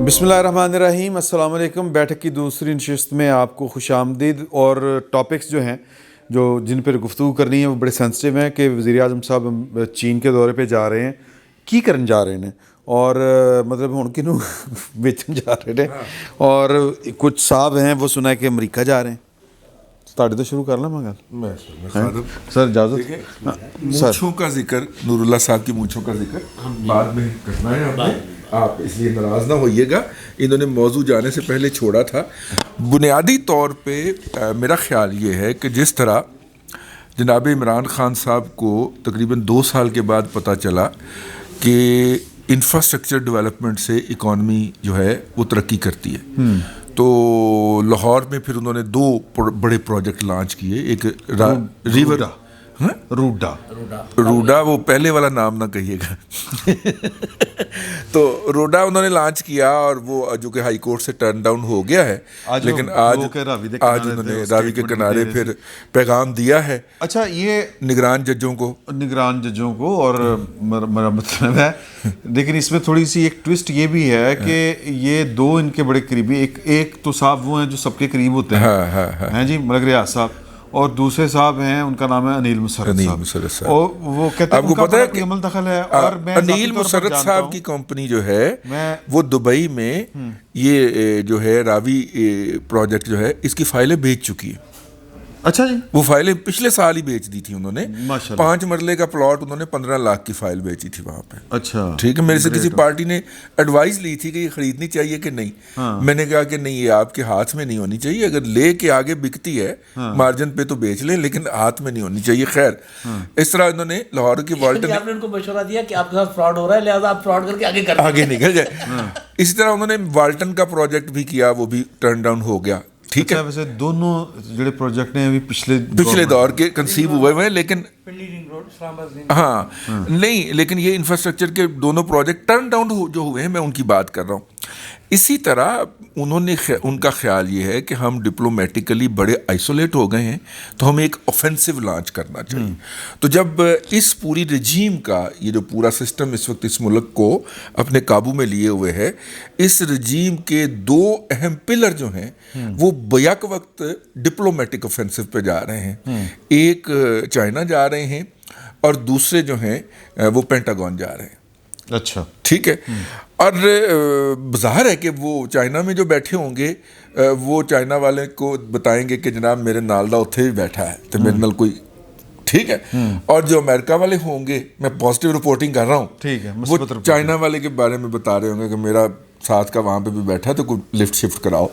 بسم اللہ الرحمن الرحیم، السلام علیکم۔ بیٹھک کی دوسری نشست میں آپ کو خوش آمدید۔ اور ٹاپکس جو ہیں جن پر گفتگو کرنی ہے وہ بڑے سینسٹیو ہیں کہ وزیر اعظم صاحب چین کے دورے پہ جا رہے ہیں، کی کرن جا رہے ہیں اور مطلب ہن کنوں بیچن جا رہے ہیں، اور کچھ صاحب ہیں وہ سنا ہے کہ امریکہ جا رہے ہیں۔ تاڑے تو شروع کر لیں میں گل سر اجازت مونچھوں کا ذکر، نور اللہ صاحب کی مونچھوں کا ذکر بعد میں کرنا ہے آپ اس لیے ناراض نہ ہوئیے گا، انہوں نے موضوع جانے سے پہلے چھوڑا تھا۔ بنیادی طور پہ میرا خیال یہ ہے کہ جس طرح جناب عمران خان صاحب کو تقریباً 2 سال کے بعد پتہ چلا کہ انفراسٹرکچر ڈیولپمنٹ سے اکانومی جو ہے وہ ترقی کرتی ہے، تو لاہور میں پھر انہوں نے 2 بڑے پروجیکٹ لانچ کیے۔ ایک روڈا وہ پہلے والا نام نہ کہیے گا تو روڈا انہوں نے لانچ کیا، اور وہ جو کہ ہائی کورٹ سے ٹرن ڈاؤن ہو گیا ہے، لیکن آج انہوں نے راوی کے کنارے پھر پیغام دیا ہے اچھا یہ نگران ججوں کو اور میرا مطلب ہے، لیکن اس میں تھوڑی سی ایک ٹوسٹ یہ بھی ہے کہ یہ 2 ان کے بڑے قریبی، ایک تو صاحب وہ ہیں جو سب کے قریب ہوتے ہیں جی ملک ریاض صاحب، اور دوسرے صاحب ہیں ان کا نام ہے انیل مسرت صاحب، اور وہ کہتے ہیں آپ کو پتہ ہے کہ عمل دخل ہے۔ اور انیل مسرت صاحب کی کمپنی جو ہے وہ دبئی میں یہ جو ہے راوی پروجیکٹ جو ہے اس کی فائلیں بیچ چکی ہے۔ اچھا جی، وہ فائلیں پچھلے سال ہی بیچ دی تھی انہوں نے، 5 مرلے کا پلاٹ انہوں نے 15 لاکھ کی فائل بیچی تھی وہاں پہ۔ اچھا ٹھیک ہے، میرے سے کسی پارٹی نے ایڈوائز لی تھی کہ یہ خریدنی چاہیے کہ نہیں، میں نے کہا کہ نہیں، یہ آپ کے ہاتھ میں نہیں ہونی چاہیے، اگر لے کے آگے بکتی ہے مارجن پہ تو بیچ لیں، لیکن ہاتھ میں نہیں ہونی چاہیے۔ خیر، اس طرح انہوں نے لاہور کی والٹن، آپ نے ان کو مشورہ دیا کہ آپ کے ساتھ فراڈ ہو رہا ہے، لہٰذا آپ فراڈ کر کے آگے نکل جائے۔ اسی طرح انہوں نے والٹن کا پروجیکٹ بھی کیا، وہ بھی ٹرن ڈاؤن ہو گیا۔ ٹھیک ہے، ویسے دونوں جڑے پروجیکٹ ہیں پچھلے دور کے کنسیو ہوئے ہوئے ہیں، لیکن ہاں نہیں، لیکن یہ انفراسٹرکچر کے دونوں پروجیکٹ ٹرن ڈاؤن جو ہوئے ہیں، میں ان کی بات کر رہا ہوں۔ اسی طرح ان کا خیال یہ ہے کہ ہم ڈپلومیٹیکلی بڑے آئسولیٹ ہو گئے ہیں، تو ہمیں ایک اوفینسو لانچ کرنا چاہیے۔ تو جب اس پوری رجیم کا یہ جو پورا سسٹم اس وقت اس ملک کو اپنے قابو میں لیے ہوئے ہے، اس رجیم کے 2 اہم پلر جو ہیں وہ بیک وقت ڈپلومیٹک اوفینسو پہ جا رہے ہیں۔ ایک چائنا جا رہے ہیں اور دوسرے جو ہیں وہ پینٹاگون جا رہے ہیں۔ اچھا ٹھیک ہے، اور ظاہر ہے کہ وہ چائنا میں جو بیٹھے ہوں گے وہ چائنا والے کو بتائیں گے کہ جناب میرے نال دا اتھے بھی بیٹھا ہے تو میرے نال کوئی، ٹھیک ہے، اور جو امریکہ والے ہوں گے، میں پازیٹیو رپورٹنگ کر رہا ہوں، ٹھیک ہے، وہ چائنا والے کے بارے میں بتا رہے ہوں گے کہ میرا ساتھ کا وہاں پہ بھی بیٹھا تو کوئی لفٹ شفٹ کراؤ۔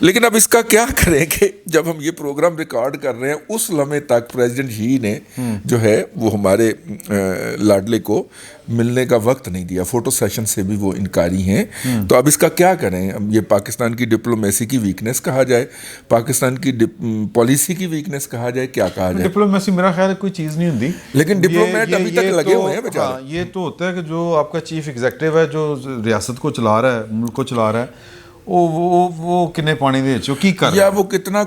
لیکن اب اس کا کیا کریں کہ جب ہم یہ پروگرام ریکارڈ کر رہے ہیں، اس لمحے تک پریزیڈنٹ شی نے جو ہے وہ ہمارے لاڈلے کو ملنے کا وقت نہیں دیا، فوٹو سیشن سے بھی وہ انکاری ہیں۔ تو اب اس کا کیا کریں؟ اب یہ پاکستان کی ڈپلومیسی کی ویکنیس کہا جائے، پاکستان کی پالیسی کی ویکنیس کہا جائے، کیا کہا جائے؟ ڈپلومیسی میرا خیال ہے کوئی چیز نہیں ہوتی، لیکن ڈپلومیٹ ابھی تک لگے ہوئے ہیں بیچارے۔ یہ تو ہوتا ہے کہ جو آپ کا چیف ایگزیکٹو ہے، جو ریاست کو چلا رہا ہے، ملک کو چلا رہا ہے، وہ کنے پانی دے چو کی کر، یا وہ کتنا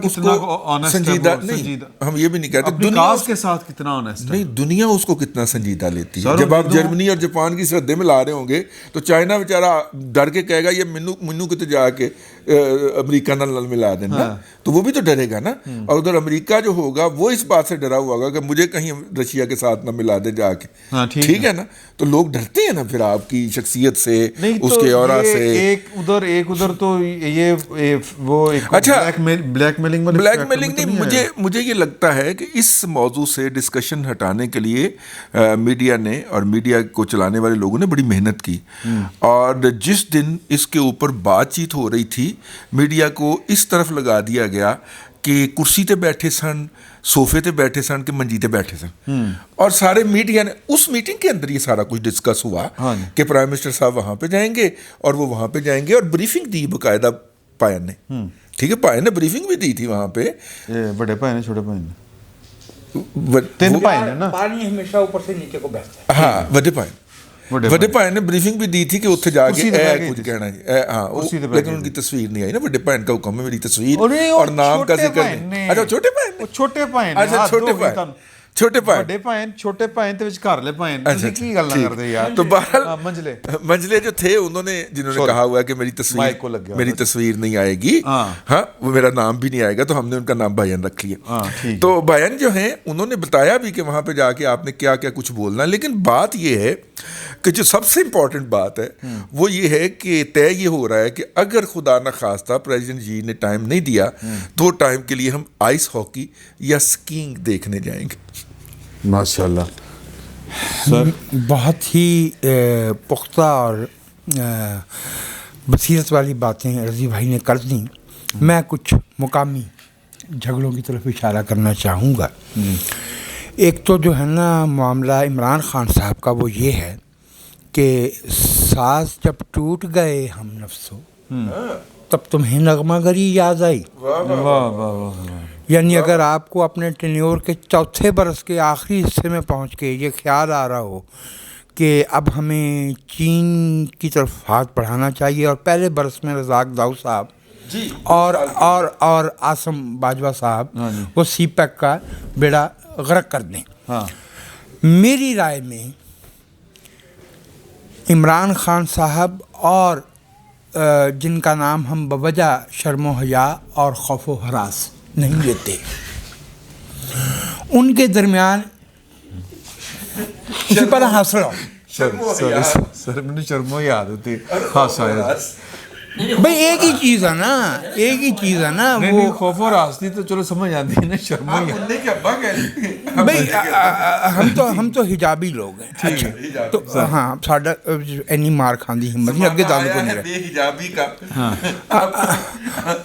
سنجیدہ، نہیں ہم یہ بھی نہیں کہتے دنیا کے ساتھ کتنا آنیسٹ ہے، نہیں دنیا اس کو کتنا سنجیدہ لیتی ہے۔ جب آپ جرمنی اور جاپان کی سردے میں لا رہے ہوں گے تو چائنا بیچارہ ڈر کے کہے گا یہ منو کتے جا کے امریکہ نہ ملا دینا، تو وہ بھی تو ڈرے گا نا۔ اور ادھر امریکہ جو ہوگا وہ اس بات سے ڈرا ہوا ہوگا کہ مجھے کہیں رشیا کے ساتھ نہ ملا دے جا کے، ٹھیک ہے نا۔ تو لوگ ڈرتے ہیں نا پھر آپ کی شخصیت سے، اس کے اورا سے۔ ایک ادھر تو یہ وہ اچھا بلیک میلنگ نہیں، مجھے یہ لگتا ہے کہ اس موضوع سے ڈسکشن ہٹانے کے لیے میڈیا نے اور میڈیا کو چلانے والے لوگوں نے بڑی محنت کی، اور جس دن اس کے اوپر بات چیت ہو رہی تھی میڈیا کو اس طرف لگا دیا گیا کہ کرسی تے بیٹھے سن، صوفے تے بیٹھے سن کہ منجی تے بیٹھے سن، اور سارے میڈیا نے اس میٹنگ کے اندر یہ سارا کچھ ڈسکس ہوا کہ پرائم منسٹر صاحب وہاں پہ جائیں گے اور وہ وہاں پہ جائیں گے، اور بریفنگ دی باقاعدہ پائن نے، ٹھیک ہے، پائن نے بریفنگ بھی دی تھی وہاں پہ۔ بڑے پائن نے، چھوٹے پائن نے، 3 پائن ہے نا، پانی ہمیشہ اوپر سے نیچے کو بہتا ہے۔ ہاں، وڈے پائن نے بریفنگ بھی دی تھی کہ اتنے جا کے کچھ کہنا جی، ہاں، لیکن ان کی تصویر نہیں آئی نا۔ وڈے پائن کا حکم ہے، میری تصویر اور نام کا ذکر نہیں۔ اچھا چھوٹے پائن، چھوٹے پائن، اچھا چھوٹے پائن، چھوٹے پائن ਵੱਡੇ ਭਾਇਨ ਛੋਟੇ ਭਾਇਨ ਤੇ ਵਿਚਕਾਰਲੇ ਭਾਇਨ ਤੁਸੀਂ ਕੀ ਗੱਲਾਂ ਕਰਦੇ ਯਾਰ تو بہرحال منجلے جو تھے انہوں نے جنہوں نے کہا ہوا ہے کہ میری تصویر نہیں آئے گی, ہاں وہ میرا نام بھی نہیں آئے گا, تو ہم نے ان کا نام بھائین رکھ لیا. تو بھائین جو ہیں انہوں نے بتایا بھی کہ وہاں پہ جا کے آپ نے کیا کیا کچھ بولنا ہے, لیکن بات یہ ہے کہ جو سب سے امپورٹنٹ بات ہے وہ یہ ہے کہ طے یہ ہو رہا ہے کہ اگر خدا نہ خواستہ پریزیڈنٹ جی نے ٹائم نہیں دیا تو ٹائم کے لیے ہم آئس ہاکی یا اسکینگ دیکھنے جائیں گے. ماشاء اللہ سر بہت ہی پختہ اور بصیرت والی باتیں رضی بھائی نے کر دیں. میں کچھ مقامی جھگڑوں کی طرف اشارہ کرنا چاہوں گا. ایک تو جو ہے نا معاملہ عمران خان صاحب کا وہ یہ ہے کہ ساز جب ٹوٹ گئے ہم نفسوں تب تمہیں نغمہ گری یاد آئی. یعنی اگر آپ کو اپنے ٹینیور کے چوتھے برس کے آخری حصے میں پہنچ کے یہ خیال آ رہا ہو کہ اب ہمیں چین کی طرف ہاتھ بڑھانا چاہیے, اور پہلے برس میں رزاق داؤ صاحب اور عاصم باجوہ صاحب وہ سی پیک کا بیڑا غرق کر دیں, میری رائے میں عمران خان صاحب اور جن کا نام ہم بوجہ شرم و حیا اور خوف و ہراس نہیں لیتے, ان کے درمیان اسی پر ہنس رہا ہوں. سر مجھے شرم و یاد ہوتی ہے بھائی ایک ہی چیز ہے نا, ایک ہی چیز ہے نا. وہ خوف و راستی تو چلو سمجھ آتی ہے نا, شرم و یاد بھائی ہم تو حجابی لوگ ہیں. اچھا تو ہاں ساڈا اینی مار کھان دی ہمت نہیں اگے دان کو نہیں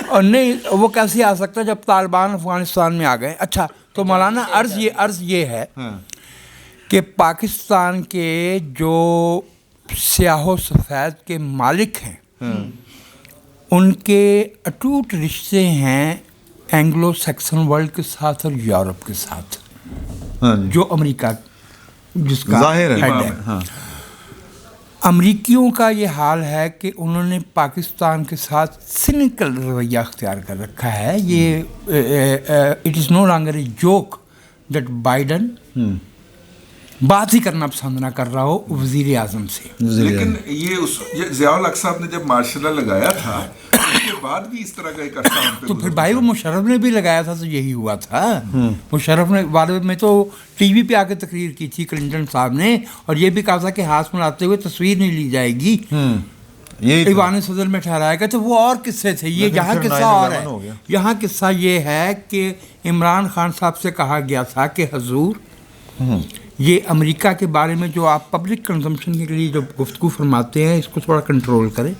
اور نہیں وہ کیسے آ سکتا جب طالبان افغانستان میں آ گئے. اچھا تو مولانا عرض یہ ہے کہ پاکستان کے جو سیاہ و سفید کے مالک ہیں ان کے اٹوٹ رشتے ہیں اینگلو سیکسن ورلڈ کے ساتھ اور یورپ کے ساتھ, جو امریکہ جس کا ظاہر ہے. امریکیوں کا یہ حال ہے کہ انہوں نے پاکستان کے ساتھ سینیکل رویہ اختیار کر رکھا ہے. یہ it is no longer a joke that Biden بات ہی کرنا پسند نہ کر رہا ہو وزیر اعظم سے. لیکن یہ ضیاء الحق صاحب نے جب مارشل لا لگایا تھا اس کے بعد بھی اس طرح کا ایک عرصہ تو پھر بھائی وہ مشرف نے بھی لگایا تھا تو یہی ہوا تھا. مشرف نے والد میں تو ٹی وی پہ آ کے تقریر کی تھی کلنٹن صاحب نے, اور یہ بھی کہا تھا کہ ہاتھ ملاتے ہوئے تصویر نہیں لی جائے گی, ایوان صدر میں ٹھہرایا گیا. تو وہ اور قصے تھے, یہ یہاں قصہ اور ہے. یہاں قصہ یہ ہے کہ عمران خان صاحب سے کہا گیا تھا کہ حضور یہ امریکہ کے بارے میں جو آپ پبلک کنزمپشن کے لیے جو گفتگو فرماتے ہیں اس کو تھوڑا کنٹرول کریں.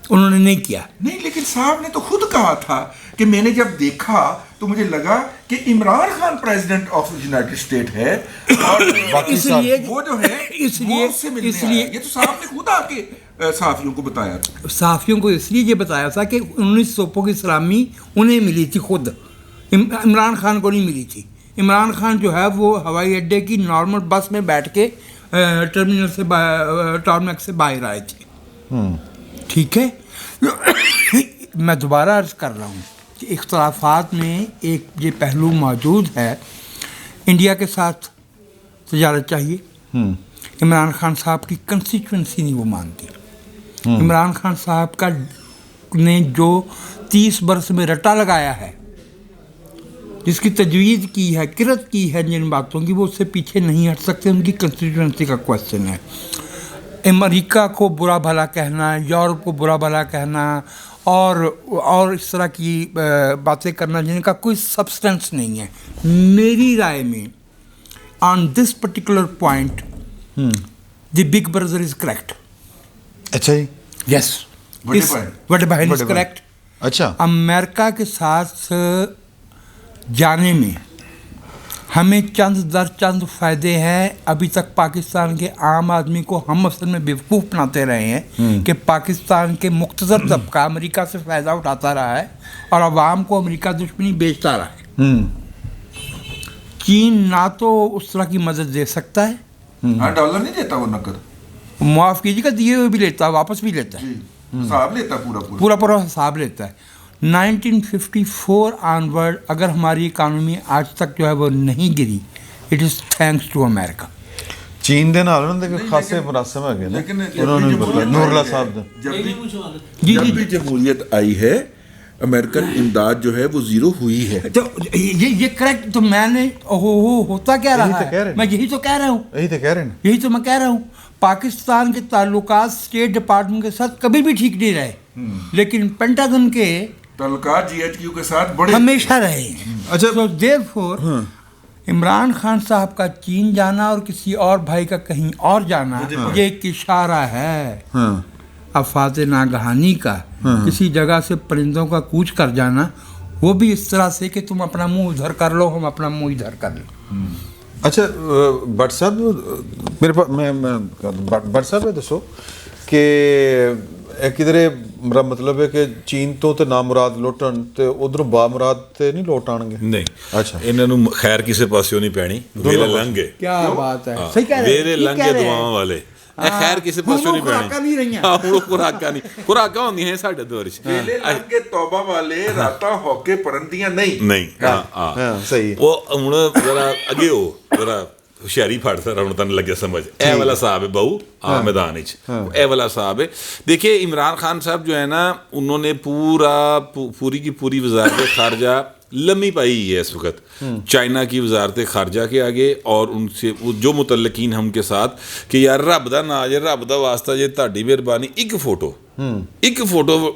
انہوں نے نہیں کیا. نہیں, لیکن صاحب نے تو خود کہا تھا کہ میں نے جب دیکھا تو مجھے لگا کہ Imran Khan president of United state ہے اور اس لیے وہ جو ہے اس لیے یہ تو صاحب نے خود آ کے صحافیوں کو بتایا تھا. صحافیوں کو اس لیے یہ بتایا تھا کہ 19 توپوں کی سلامی انہیں ملی تھی, خود عمران خان کو نہیں ملی تھی. عمران خان جو ہے وہ ہوائی اڈے کی نارمل بس میں بیٹھ کے ٹرمینل سے ٹارمیک سے باہر آئے تھے. ٹھیک ہے, میں دوبارہ عرض کر رہا ہوں کہ اختلافات میں ایک یہ پہلو موجود ہے, انڈیا کے ساتھ تجارت چاہیے. عمران خان صاحب کی کنسٹیچوئنسی نہیں وہ مانتی. عمران خان صاحب کا نے جو 30 برس میں رٹا لگایا ہے, جس کی تجویز کی ہے, کرت کی ہے جن باتوں کی, وہ اس سے پیچھے نہیں ہٹ سکتے. ان کی کنسٹیٹوئنسی کا کویسچن ہے. امریکہ کو برا بھلا کہنا, یورپ کو برا بھلا کہنا اور اس طرح کی باتیں کرنا جن کا کوئی سبسٹنس نہیں ہے. میری رائے میں on this particular point the big brother is correct. اچھا جی, یس, بڑے بہن از کریکٹ. اچھا, امریکہ کے ساتھ جانے میں ہمیں چند در چند فائدے ہیں. ابھی تک پاکستان کے عام آدمی کو ہم اصل میں بیوقوف بناتے رہے ہیں کہ پاکستان کے مقتدر طبقہ امریکہ سے فائدہ اٹھاتا رہا ہے اور عوام کو امریکہ دشمنی بیچتا رہا ہے. چین نہ تو اس طرح کی مدد دے سکتا ہے, ڈالر نہیں دیتا وہ نقد, معاف کیجیے گا دیے ہوئے بھی لیتا ہے, واپس بھی لیتا ہے, حساب لیتا ہے, پورا حساب لیتا ہے. 1954 آنورڈ اگر ہماری اکانومی آج تک جو ہے وہ نہیں گری, اٹ از تھینکس ٹو امریکہ. چین دے نال انہاں دے خاصے مراسم ہے نا, انہوں نے بتایا نور اللہ صاحب دے. جب بھی جمہوریت آئی ہے امریکن امداد جو ہے وہ زیرو ہوئی ہے. تو یہ کریکٹ, تو میں نے ہوتا کیا رہا ہے, میں یہی تو کہہ رہا ہوں, یہی تو کہہ رہے ہیں, یہی تو میں کہہ رہا ہوں. پاکستان کے تعلقات اسٹیٹ ڈپارٹمنٹ کے ساتھ کبھی بھی ٹھیک نہیں رہے, لیکن پینٹاگن کے تعلقات جی ایچ کیو کے ساتھ بڑے ہمیشہ رہے ہیں. اچھا, دیرفور عمران خان صاحب کا چین جانا اور کسی اور بھائی کا کہیں اور جانا یہ ایک اشارہ ہے افات ناگہانی کا. کسی جگہ سے پرندوں کا کوچ کر جانا, وہ بھی اس طرح سے کہ تم اپنا منہ ادھر کر لو, ہم اپنا منہ ادھر کر لیں. اچھا بٹ صاحب میرے پاس میں بٹ صاحب یہ دسو کہ کدھر میرا مطلب ہے کہ چین تو تے نامراد لوٹن تے ادھر با مراد تے نہیں لوٹ آن گے. نہیں, اچھا انہاں نوں خیر کسے پاسیوں نہیں پینی, ویلے لنگے کیا بات ہے, صحیح کہہ رہے ہیں, ویلے لنگے دعاواں والے خیر کسے پاسیوں نہیں پینی. خوراکاں نہیں رہیاں, ہاں ہن خوراکاں نہیں, خوراکاں ہوندیاں ہیں ساڈے دور وچ. ویلے لنگ کے توبہ والے راتاں ہوکے پرندیاں نہیں. ہاں صحیح ہے. وہ ہن ذرا اگے ہو, ذرا ہوشیاری پھاڑ سر ہوں تن لگے سمجھ. اے والا صاحب ہے بہو میدان وچ, اے والا صاحب ہے. دیکھیے عمران خان صاحب جو ہے نا, انہوں نے پوری کی پوری وزارت خارجہ لمبی پائی ہے اس وقت چائنا کی وزارت خارجہ کے آگے, اور ان سے جو متعلقین ہم کے ساتھ کہ یار رب دا نا جے, رب دا واسطہ جے تہاڈی مہربانی ایک فوٹو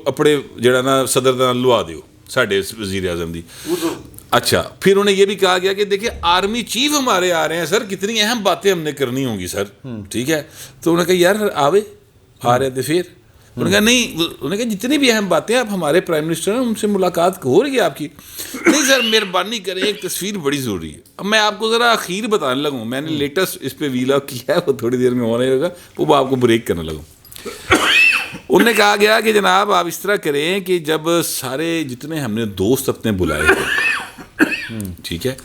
اپنے جڑا نا صدر دا لوا دیو ساڈے وزیر اعظم دی. اچھا, پھر انہیں یہ بھی کہا گیا کہ دیکھیں آرمی چیف ہمارے آ رہے ہیں سر, کتنی اہم باتیں ہم نے کرنی ہوں گی سر, ٹھیک ہے. تو انہوں نے کہا یار آ رہے تھے, پھر انہوں نے کہا نہیں, انہوں نے کہا جتنی بھی اہم باتیں آپ ہمارے پرائم منسٹر ہیں ان سے ملاقات ہو رہی ہے آپ کی. نہیں سر مہربانی کریں, ایک تصویر بڑی ضروری ہے. اب میں آپ کو ذرا اخیر بتانے لگوں, میں نے لیٹسٹ اس پہ ویلاگ کیا ہے, وہ تھوڑی دیر میں ہونے لگا, وہ آپ کو بریک کرنے لگوں. انہوں نے کہا گیا کہ جناب آپ اس طرح کریں کہ جب سارے جتنے ہم نے دوست اپنے بلائے تھے, ٹھیک ہے,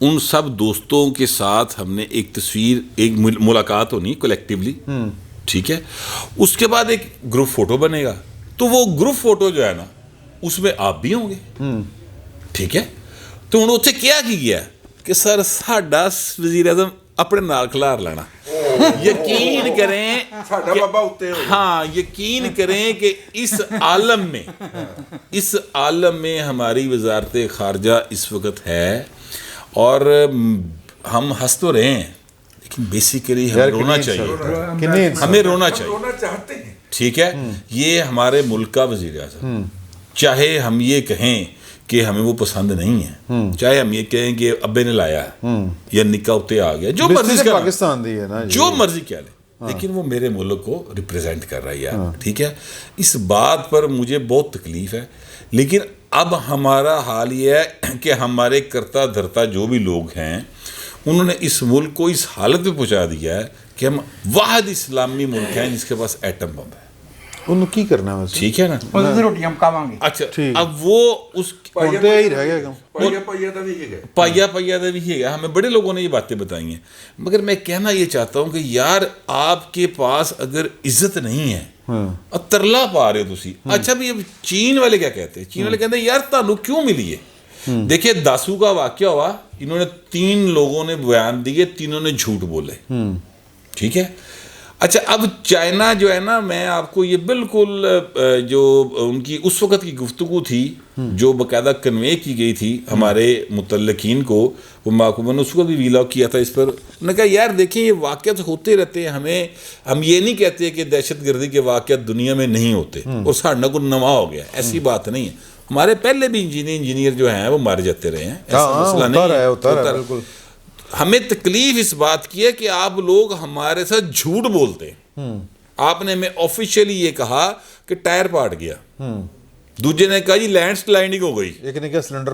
ان سب دوستوں کے ساتھ ہم نے ایک تصویر, ایک ملاقات ہونی کلیکٹیولی, ٹھیک ہے. اس کے بعد ایک گروپ فوٹو بنے گا, تو وہ گروپ فوٹو جو ہے نا اس میں آپ بھی ہوں گے, ٹھیک ہے. تو انہوں نے کیا کیا کہ سر ساڈا وزیر اعظم اپنے نال کھلار لینا. یقین کریں, ہاں یقین کریں کہ اس عالم میں ہماری وزارت خارجہ اس وقت ہے, اور ہم ہنس تو رہے ہیں لیکن بیسیکلی ہمیں رونا چاہیے, ٹھیک ہے. یہ ہمارے ملک کا وزیر اعظم, چاہے ہم یہ کہیں کہ ہمیں وہ پسند نہیں ہے, چاہے ہم یہ کہیں کہ ابے نے لایا یا نکاح اتے آ گیا, جو مرضی پاکستان دی ہے نا, جو مرضی کہہ لیں, لیکن وہ میرے ملک کو ریپریزنٹ کر رہا ہے یار, ٹھیک ہے. اس بات پر مجھے بہت تکلیف ہے, لیکن اب ہمارا حال یہ ہے کہ ہمارے کرتا دھرتا جو بھی لوگ ہیں انہوں نے اس ملک کو اس حالت میں پہنچا دیا ہے کہ ہم واحد اسلامی ملک ہیں جس کے پاس ایٹم بم ہے. انہوں کی کرنا ہے, ٹھیک ہے نا, روٹی ہم کھاواں گے. اچھا, اب وہ اس پایا دا بھی ہے, ہمیں بڑے لوگوں نے یہ باتیں بتائی ہیں, مگر میں کہنا یہ چاہتا ہوں کہ یار آپ کے پاس اگر عزت نہیں ہے ترلا پا رہے ہو تسی. اچھا بھی اب چین والے کیا کہتے ہیں, چین والے کہتے ہیں یار تانوں کیوں ملی ہے. دیکھیں داسو کا واقعہ ہوا, انہوں نے 3 لوگوں نے بیان دیے, تینوں نے جھوٹ بولے, ٹھیک ہے. اچھا, اب چائنا جو ہے نا, میں آپ کو یہ بالکل جو ان کی اس وقت کی گفتگو تھی جو باقاعدہ کنوے کی گئی تھی ہمارے متعلقین کو, وہ میں نے اس کو بھی ویلاگ کیا تھا اس پر. انہوں نے کہا یار دیکھیں یہ واقعات ہوتے رہتے ہیں, ہم یہ نہیں کہتے کہ دہشت گردی کے واقعات دنیا میں نہیں ہوتے اور ساڑھنا کو نوا ہو گیا, ایسی بات نہیں ہے. ہمارے پہلے بھی انجینئر جو ہیں وہ مارے جاتے رہے ہیں, ایسا مسئلہ نہیں ہے. ہمیں تکلیف اس بات کی ہے کہ آپ لوگ ہمارے ساتھ جھوٹ بولتے ہیں. آپ نے ہمیں آفیشیلی یہ کہا کہ ٹائر پاٹ گیا, دوسرے نے کہا جی لینڈ سلائڈنگ ہو گئی, ایک نے کہا سلنڈر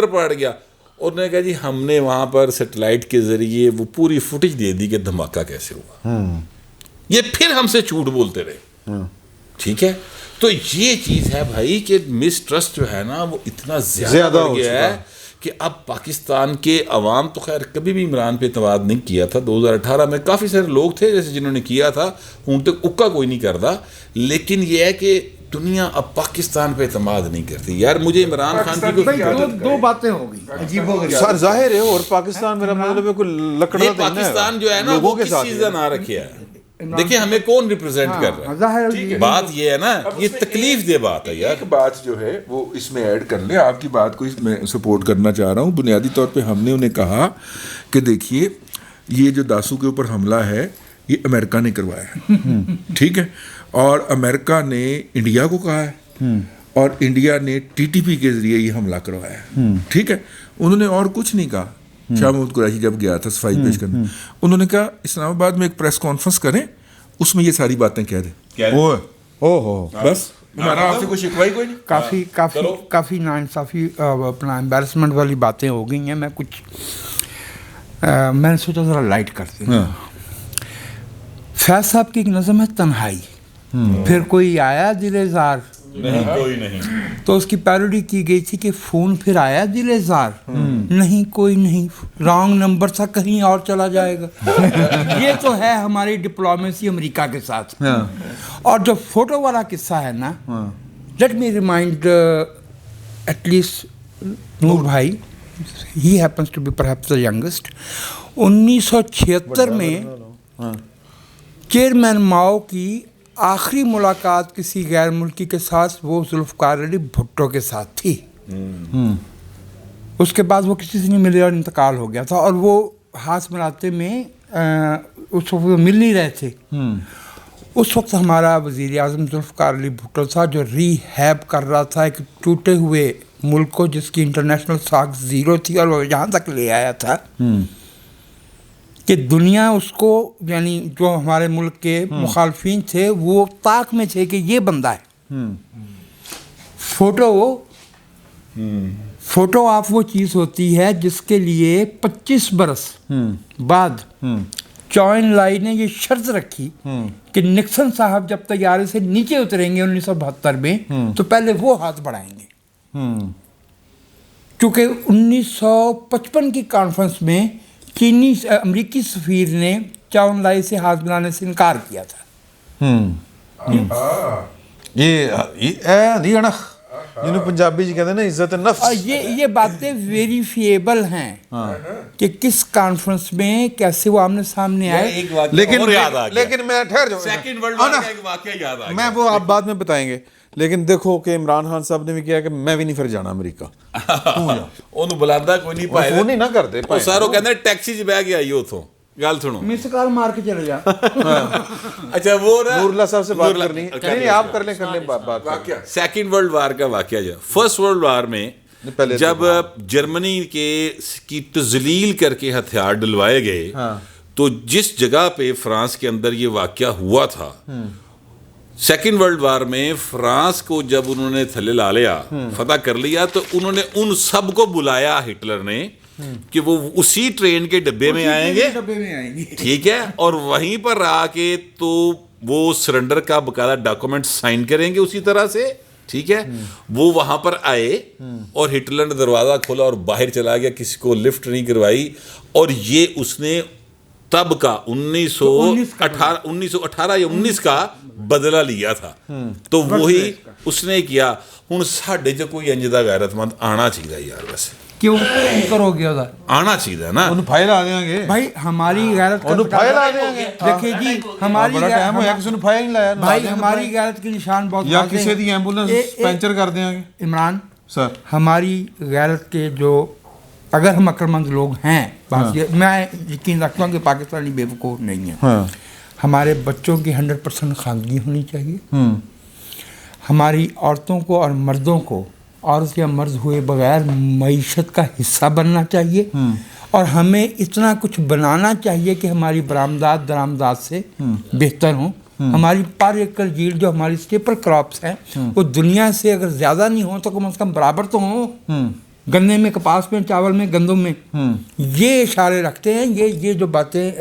پاٹ گیا, اور نے کہا جی ہم نے وہاں پر سیٹلائٹ کے ذریعے وہ پوری فوٹیج دے دی کہ دھماکہ کیسے ہوا. یہ پھر ہم سے جھوٹ بولتے رہے, ٹھیک ہے. تو یہ چیز ہے بھائی کہ مسٹرسٹ جو ہے نا وہ اتنا زیادہ ہو گیا ہے کہ اب پاکستان کے عوام تو خیر کبھی بھی عمران پہ اعتماد نہیں کیا تھا. 2018 میں کافی سارے لوگ تھے جیسے جنہوں نے کیا تھا, ہوں تک اکا کوئی نہیں کرتا, لیکن یہ ہے کہ دنیا اب پاکستان پہ اعتماد نہیں کرتی یار. مجھے عمران خان کی دو باتیں ہو گئی عجیب ہو گئی سر ظاہر ہے. اور پاکستان میرا مطلب ہے کوئی لکڑا پاکستان جو ہے نا وہ کس چیز کا نہ رکھے ہے. دیکھیں ہمیں کون ریپرزینٹ کر رہا ہے. بات یہ ہے نا, یہ تکلیف دہ بات ہے یار. ایک بات جو ہے وہ اس میں ایڈ کر لیں, آپ کی بات کو میں سپورٹ کرنا چاہ رہا ہوں. بنیادی طور پہ ہم نے انہیں کہا کہ دیکھیے یہ جو داسو کے اوپر حملہ ہے یہ امریکہ نے کروایا ہے, ٹھیک ہے, اور امریکہ نے انڈیا کو کہا ہے اور انڈیا نے ٹی ٹی پی کے ذریعے یہ حملہ کروایا ہے, ٹھیک ہے. انہوں نے اور کچھ نہیں کہا. شاہ محمود قریشی جب گیا تھا صفائی پیش کرنے, انہوں نے کہا اسلام آباد میں ایک پریس کانفرنس کریں, اس میں یہ ساری باتیں کہہ دیں. بس ہمارا آپ سے کوئی شکوہ ہی کوئی نہیں. کافی ناانصافی اپنا امبیرسمنٹ والی باتیں ہو گئی ہیں. میں نے سوچا ذرا لائٹ کرتے ہیں. فیض صاحب کی ایک نظم ہے تنہائی, پھر کوئی آیا دل زار, کوئی نہیں, تو اس کی پیروڈی کی گئی تھی کہ فون پھر آیا دل زار, نہیں کوئی نہیں, رانگ نمبر تھا کہیں اور چلا جائے گا. یہ تو ہے ہماری ڈپلومیسی امریکہ کے ساتھ. اور جو فوٹو والا قصہ ہے نا, let me remind at least Noor بھائی, he happens to be perhaps the youngest. 1976 میں چیئرمین ماؤ کی آخری ملاقات کسی غیر ملکی کے ساتھ وہ ذوالفقار علی بھٹو کے ساتھ تھی. اس کے بعد وہ کسی سے نہیں ملے اور انتقال ہو گیا تھا, اور وہ ہاتھ ملاتے میں اس وقت وہ مل نہیں رہے تھے. اس وقت ہمارا وزیر اعظم ذوالفقار علی بھٹو تھا جو ری ہیب کر رہا تھا ایک ٹوٹے ہوئے ملک کو جس کی انٹرنیشنل ساکھ زیرو تھی, اور وہ یہاں تک لے آیا تھا کہ دنیا اس کو, یعنی جو ہمارے ملک کے مخالفین تھے وہ طاق میں تھے کہ یہ بندہ ہے. فوٹو آپ وہ چیز ہوتی ہے جس کے لیے 25 برس بعد چوئن لائی نے یہ شرط رکھی کہ نکسن صاحب جب طیارے سے نیچے اتریں گے 1972 میں تو پہلے وہ ہاتھ بڑھائیں گے. کیونکہ 1955 کی کانفرنس میں امریکی سفیر نے چاون لائی سے ہاتھ بنانے سے انکار کیا تھا. جنہوں پنجابی جی کہتے ہیں نا عزت نفس. یہ باتیں ویریفیبل ہیں کہ کس کانفرنس میں کیسے وہ آمنے سامنے آئے. لیکن میں ٹھہر جاؤں, سیکنڈ ورلڈ وار کا ایک واقعہ یاد آ گیا. میں وہ آپ بعد میں بتائیں گے. لیکن دیکھو کہ عمران خان صاحب نے بھی کیا کہ میں بھی نہیں پھر جانا امریکہ. ਉਹਨੂੰ ਬੁਲਾਉਂਦਾ ਕੋਈ ਨਹੀਂ ਪਾਏ, ਫੋਨ ਹੀ ਨਾ ਕਰਦੇ ਉਹ ਸਰ ਉਹ ਕਹਿੰਦੇ ਟੈਕਸੀ 'ਚ ਬਹਿ ਕੇ ਆਈਏ ਉੱਥੋਂ. ਗੱਲ ਸੁਣੋ, ਮਿਸ ਕਾਲ ਮਾਰ ਕੇ ਚਲੇ ਜਾ. اچھا وہ نوراللہ صاحب سے بات کرنی ہے. نہیں آپ کر لیں بات. واقعہ سیکنڈ ورلڈ وار کا واقعہ جو فرسٹ ورلڈ وار میں جب جرمنی کی تذلیل کر کے ہتھیار ڈلوائے گئے تو جس جگہ پہ فرانس کے اندر یہ واقعہ ہوا تھا, سیکنڈ ورلڈ وار میں فرانس کو جب انہوں نے تھلے لا لیا, فتح کر لیا, تو انہوں نے ان سب کو بلایا ہٹلر نے کہ وہ اسی ٹرین کے ڈبے میں آئیں گے, ٹھیک ہے, اور وہیں پر آ کے تو وہ سرنڈر کا باقاعدہ ڈاکومنٹ سائن کریں گے اسی طرح سے, ٹھیک ہے. وہ وہاں پر آئے اور ہٹلر نے دروازہ کھولا اور باہر چلا گیا, کسی کو لفٹ نہیں کروائی, اور یہ اس نے تب کا 1918 یا 19 کا بدلہ لیا تھا. تو وہی اس نے کیا. ہوں ساڈے چ کوئی انج دا غیرت مند آنا چاہیے یار, ویسے کیوں کرو گے ادھر آنا چاہیے نا. فائل آ دیں گے بھائی, ہماری غیرت دیکھیے جی, ہماری غیرت کے نشان بہت یا کسی دی ایمبولینس پنچر کر دیں گے. عمران سر, ہماری غیرت کے جو اگر ہم عقلمند لوگ ہیں, میں یقین رکھتا ہوں کہ پاکستانی بے وقوف نہیں ہیں. ہمارے بچوں کی 100% خواندگی ہونی چاہیے. ہماری عورتوں کو اور مردوں کو عورت یا مرد ہوئے بغیر معیشت کا حصہ بننا چاہیے, اور ہمیں اتنا کچھ بنانا چاہیے کہ ہماری برآمدات درآمدات سے بہتر ہوں. ہماری پر ایکڑ جیل جو ہماری اسٹیپل کراپس ہیں وہ دنیا سے اگر زیادہ نہیں ہوں تو کم از کم برابر تو ہوں, گنے میں, کپاس میں, چاول میں, گندم میں. یہ اشارے رکھتے ہیں یہ جو باتیں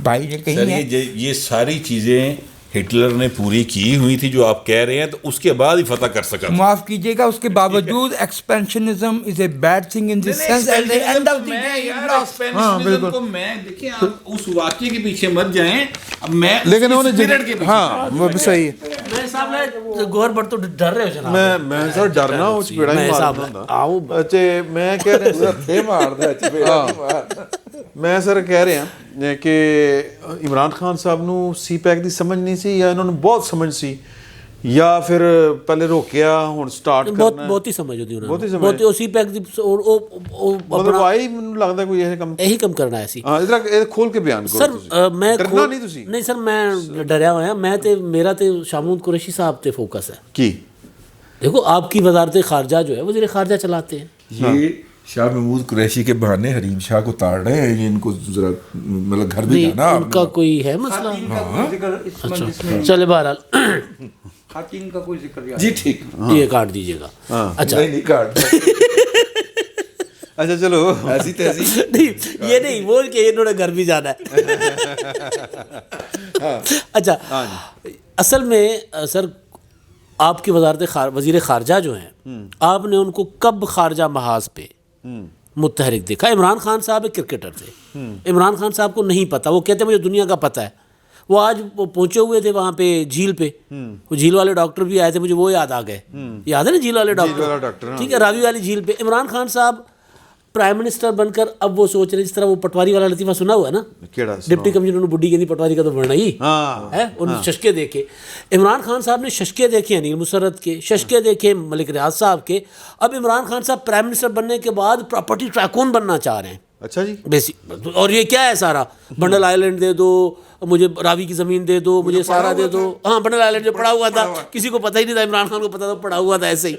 بھائی نے کہی ہیں. یہ ساری چیزیں ہٹلر نے پوری کی ہوئی تھی جو آپ کہہ رہے ہیں, تو اس کے بعد ہی فتح کر سکا. معاف کیجیے گا, اس کے باوجود expansionism is a bad thing in this sense at the end of the expansionism کو میں دیکھیں, آپ اس واقعے کے پیچھے مت جائیں. اب میں لیکن انہوں نے ہاں وہ بھی صحیح ہے. میں صاحب نے گور بڑھ تو ڈر رہے ہو جناب. میں سر ڈرنا وہ چپیڑا ہی مارنا ہوندا. اچھا میں کہہ رہا تھے ماردا چپیڑا نہیں ماردا. میں سر کہہ رہا ہاں کہ عمران خان صاحب نو سی پیک دی سمجھ نہیں سی یا انہوں نے بہت سمجھ سی یا پھر پہلے روکیا ہن سٹارٹ کرنا ہے. بہت ہی سمجھ ہوتی انہوں نے بہت اسی پیک دی مطلب آئی مینوں لگدا کوئی یہ کم یہی کم کرنا ہے سی. ہاں ادھر کھول کے بیان کرو. سر میں ڈرنا نہیں تسی نہیں سر میں ڈریا ہوا میں تے میرا تے شاہ محمود قریشی صاحب تے فوکس ہے. کی دیکھو آپ کی وزارت خارجہ جو ہے وزیر خارجہ چلاتے ہیں. یہ شاہ محمود قریشی کے بہانے حریم شاہ کو تاڑ رہے ہیں. یہ ان کو ذرا مطلب گھر بھی جانا ان کا کوئی ہے مسئلہ. اچھا چلے بہرحال خواتین کا کوئی ذکر جی ٹھیک یہ کاٹ دیجیے گا. اچھا نہیں کاٹ اچھا چلو ایسی تیسی نہیں یہ نہیں بول کے انہوں نے گھر بھی جانا ہے. اچھا اصل میں سر آپ کی وزیر خارجہ جو ہیں آپ نے ان کو کب خارجہ محاذ پہ متحرک دیکھا؟ عمران خان صاحب ایک کرکٹر تھے. عمران خان صاحب کو نہیں پتہ، وہ کہتے ہیں مجھے دنیا کا پتہ ہے. وہ آج وہ پہنچے ہوئے تھے وہاں پہ جھیل پہ، وہ جھیل والے ڈاکٹر بھی آئے تھے، مجھے وہ یاد آ گئے. یاد ہے نا جھیل والے ڈاکٹر؟ ٹھیک ہے، راوی والی جھیل پہ عمران خان صاحب پرائم منسٹر بن کر اب وہ سوچ رہے، جس طرح وہ پٹواری والا لطیفہ سنا ہوا ہے نا، ڈپٹی کمشنر نے بڈھی کہتی پٹواری کا تو بڑھنا ہی ہے. ان ششکے دیکھے عمران خان صاحب نے، ششکے دیکھے انیل مسرت کے، ششکے دیکھے ملک ریاض صاحب کے. اب عمران خان صاحب پرائم منسٹر بننے کے بعد پراپرٹی ٹریکون بننا چاہ رہے ہیں. اچھا جی بیسک. اور یہ کیا ہے سارا، بنڈل آئیلینڈ دے دو مجھے، راوی کی زمین دے دو مجھے، سارا دے دو. ہاں بنڈل آئیلینڈ جو پڑا ہوا تھا کسی کو پتہ ہی نہیں تھا، عمران خان کو پتہ تھا پڑا ہوا تھا ایسے ہی.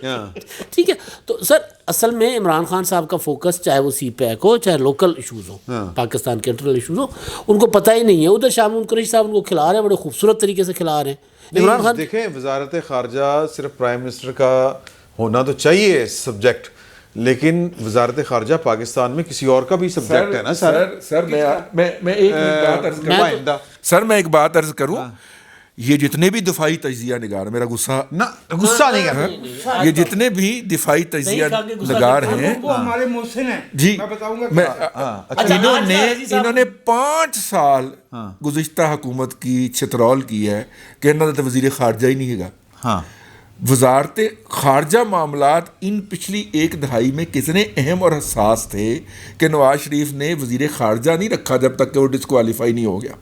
ٹھیک ہے. تو سر اصل میں عمران خان صاحب کا فوکس چاہے وہ سی پیک ہو چاہے لوکل ایشوز ہوں، پاکستان کے انٹرنل ایشوز ہوں، ان کو پتہ ہی نہیں ہے. ادھر شاہ محمود قریشی صاحب ان کو کھلا رہے ہیں، بڑے خوبصورت طریقے سے کھلا رہے ہیں. عمران خان دیکھیں وزارت خارجہ صرف پرائم منسٹر کا ہونا تو چاہیے سبجیکٹ، لیکن وزارت خارجہ پاکستان میں کسی اور کا بھی سبجیکٹ ہے نا سر. میں ایک بات عرض کروں. یہ جتنے بھی دفاعی تجزیہ نگار، میرا غصہ نہیں کرنا، یہ جتنے بھی دفاعی تجزیہ نگار ہیں وہ ہمارے محسن ہیں. جی میں بتاؤں گا انہوں نے 5 سال گزشتہ حکومت کی چھترول کی ہے کہ انہوں نے وزیر خارجہ ہی نہیں ہے. ہاں وزارت خارجہ معاملات ان پچھلی 1 دہائی میں کتنے اہم اور حساس تھے کہ نواز شریف نے وزیر خارجہ نہیں رکھا جب تک کہ وہ ڈسکوالیفائی نہیں ہو گیا.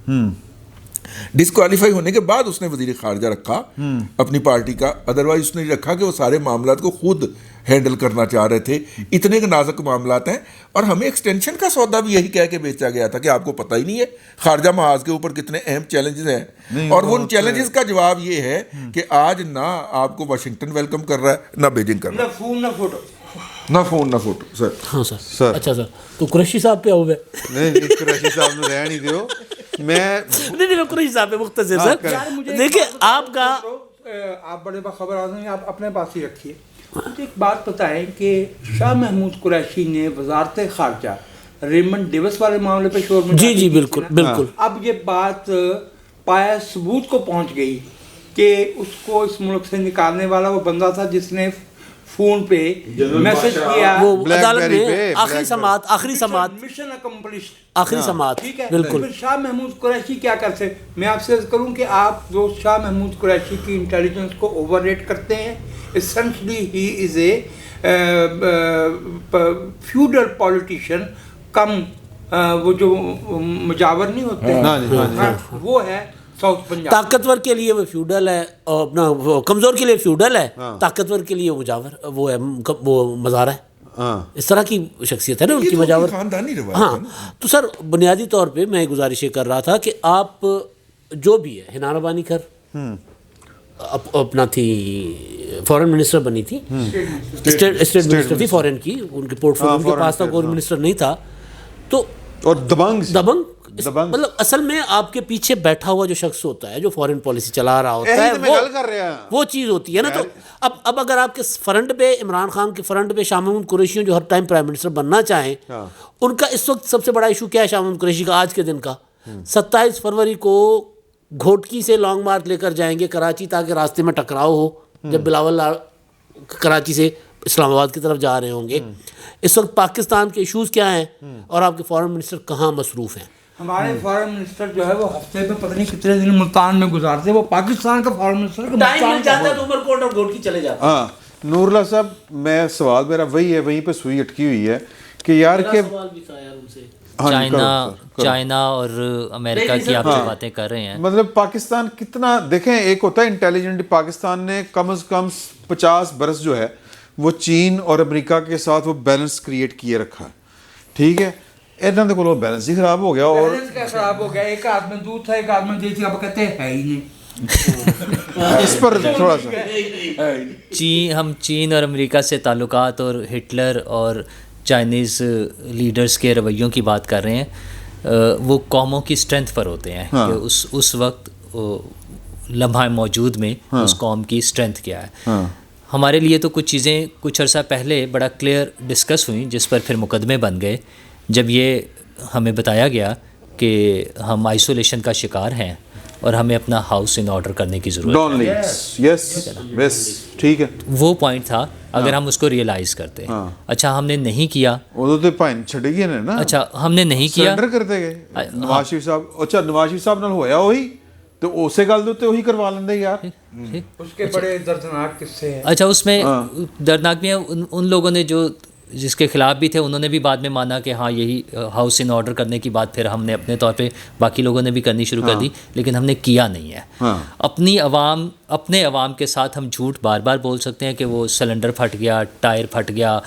ڈسکوالیفائی ہونے کے بعد اس نے وزیر خارجہ رکھا اپنی پارٹی کا، ادروائز اس نے رکھا کہ وہ سارے معاملات کو خود ہینڈل کرنا چاہ رہے تھے. اتنے نازک معاملات ہیں، اور ہمیں ایکسٹینشن کا سودا بھی یہی کہہ کے بیچا گیا تھا کہ آپ کو پتہ ہی نہیں ہے خارجہ محاذ کے اوپر کتنے اہم چیلنجز ہیں. اور ان چیلنجز کا جواب یہ ہے کہ آج نہ آپ کو واشنگٹن ویلکم کر رہا ہے نہ بیجنگ کر رہا ہے. نہ فون نہ فوٹو. سر ہاں سر. اچھا سر تو قریشی صاحب پہ آؤ گے؟ نہیں قریشی صاحب نے رہ نہیں دیو. میں نہیں قریشی صاحب پہ مختصر سر. دیکھیں آپ کا، آپ بڑے باخبر آدمی ہیں، آپ اپنے پاس ہی رکھیے. مجھے ایک بات بتائیں کہ شاہ محمود قریشی نے وزارت خارجہ ریمنڈ ڈیوس والے معاملے پہ شور مچا. جی بالکل بالکل. اب یہ بات پایا ثبوت کو پہنچ گئی کہ اس کو اس ملک سے نکالنے والا وہ بندہ تھا جس نے فون پہ میسج کیا، وہ عدالت میں آخری سماعت مشن اکمپلشڈ، آخری سماعت. ٹھیک ہے. بالکل. پھر شاہ محمود قریشی کیا کرتے؟ میں آپ سے عرض کروں کہ آپ جو شاہ محمود قریشی کی انٹیلیجنس کو اوور ریٹ کرتے ہیں. essentially he is a feudal politician کم وہ جو مجاور نہیں ہوتے وہ ہے ساؤتھ پنجاب. طاقتور کے لیے وہ فیوڈل ہے، اور اپنا کمزور کے لیے فیوڈل ہے، طاقتور کے لیے مجاور وہ ہے، وہ مزارہ ہے. اس طرح کی شخصیت ہے نا ان کی مجاور. ہاں تو سر بنیادی طور پہ میں گزارش یہ کر رہا تھا کہ آپ جو بھی ہے، حنان ابانی کر اپنا تھی فورن منسٹر بنی تھی، اسٹیٹ منسٹر تھی فورن کی، ان کے پورٹ فولیو کے پاس تھا، کوئی منسٹر نہیں تھا. تو اور دبنگ مطلب اصل میں آپ کے پیچھے بیٹھا ہوا جو شخص ہوتا ہے جو فورن پالیسی چلا رہا ہوتا ہے وہ چیز ہوتی ہے نا. تو اب اگر آپ کے فرنٹ پہ عمران خان کے فرنٹ پہ شاہ محمود قریشی جو ہر ٹائم پرائم منسٹر بننا چاہیں، ان کا اس وقت سب سے بڑا ایشو کیا ہے شاہ محمود قریشی کا آج کے دن کا؟ 27 فروری کو گھوٹکی سے لانگ مارچ لے کر جائیں گے کراچی تاکہ راستے میں ٹکراؤ ہو جب بلاول کراچی سے اسلام آباد کی طرف جا رہے ہوں گے. اس وقت پاکستان کے ایشوز کیا ہیں اور آپ کے فارن منسٹر کہاں مصروف ہیں؟ ہمارے فارن منسٹر جو ہے وہ ہفتے میں پتہ نہیں کتنے دن ملتان میں گزارتے ہیں. وہ پاکستان کا فارن منسٹر ٹائم مل جاتا ہے تو عمر کوٹ اور گوٹ کی چلے جاتے ہیں. ہاں نور اللہ صاحب میں سوال میرا وہی ہے, وہیں پہ سوئی اٹکی ہوئی ہے کہ یار کہ سوال بھی تھا یار ان سے. چائنا اور امریکہ کی آپ جو باتیں کر رہے ہیں, مطلب پاکستان کتنا دیکھیں, ایک ہوتا ہے انٹیلیجنٹ, پاکستان نے کم از کم 50 برس جو ہے وہ چین اور امریکہ کے ساتھ وہ بیلنس کریٹ کیے رکھا ہے, ٹھیک ہے. اتنا تو وہ بیلنس ہی خراب ہو گیا, اور خراب ہو گیا. ایک ہاتھ میں دودھ تھا, ایک ہاتھ میں دیسی, آپ کہتے ہیں ہے ہی نہیں. اس پر تھوڑا سا ہم چین اور امریکہ سے تعلقات اور ہٹلر اور چائنیز لیڈرز کے رویوں کی بات کر رہے ہیں. وہ قوموں کی اسٹرینتھ پر ہوتے ہیں کہ اس وقت لمحہ موجود میں اس قوم کی اسٹرینتھ کیا ہے. ہمارے لیے تو کچھ چیزیں کچھ عرصہ پہلے بڑا کلیئر ڈسکس ہوئیں, جس پر پھر مقدمے بن گئے جب یہ ہمیں بتایا گیا کہ ہم آئسولیشن کا شکار ہیں اور ہمیں اپنا ہاؤس ان آرڈر کرنے کی ضرورت ہے. یس بس ٹھیک ہے, وہ پوائنٹ تھا. اگر ہم اس کو ریئلائز کرتے, اچھا ہم نے نہیں کیا, وہ تو پائن چھڑے گئے نا, اچھا ہم نے نہیں کیا, سرنڈر کرتے گئے. نواز شریف صاحب, اچھا نواز شریف صاحب نال ہویا وہی تو اسے گل دے وہی کروا لیندے یار. اس کے بڑے دردناک قصے ہیں. اچھا اس میں دردناک بھی ہیں. ان لوگوں نے جو جس کے خلاف بھی تھے انہوں نے بھی بعد میں مانا کہ ہاں یہی ہاؤس ان آرڈر کرنے کی بات پھر ہم نے اپنے طور پہ باقی لوگوں نے بھی کرنی شروع کر دی, لیکن ہم نے کیا نہیں ہے. اپنے عوام کے ساتھ ہم جھوٹ بار بار بول سکتے ہیں کہ وہ سلنڈر پھٹ گیا, ٹائر پھٹ گیا,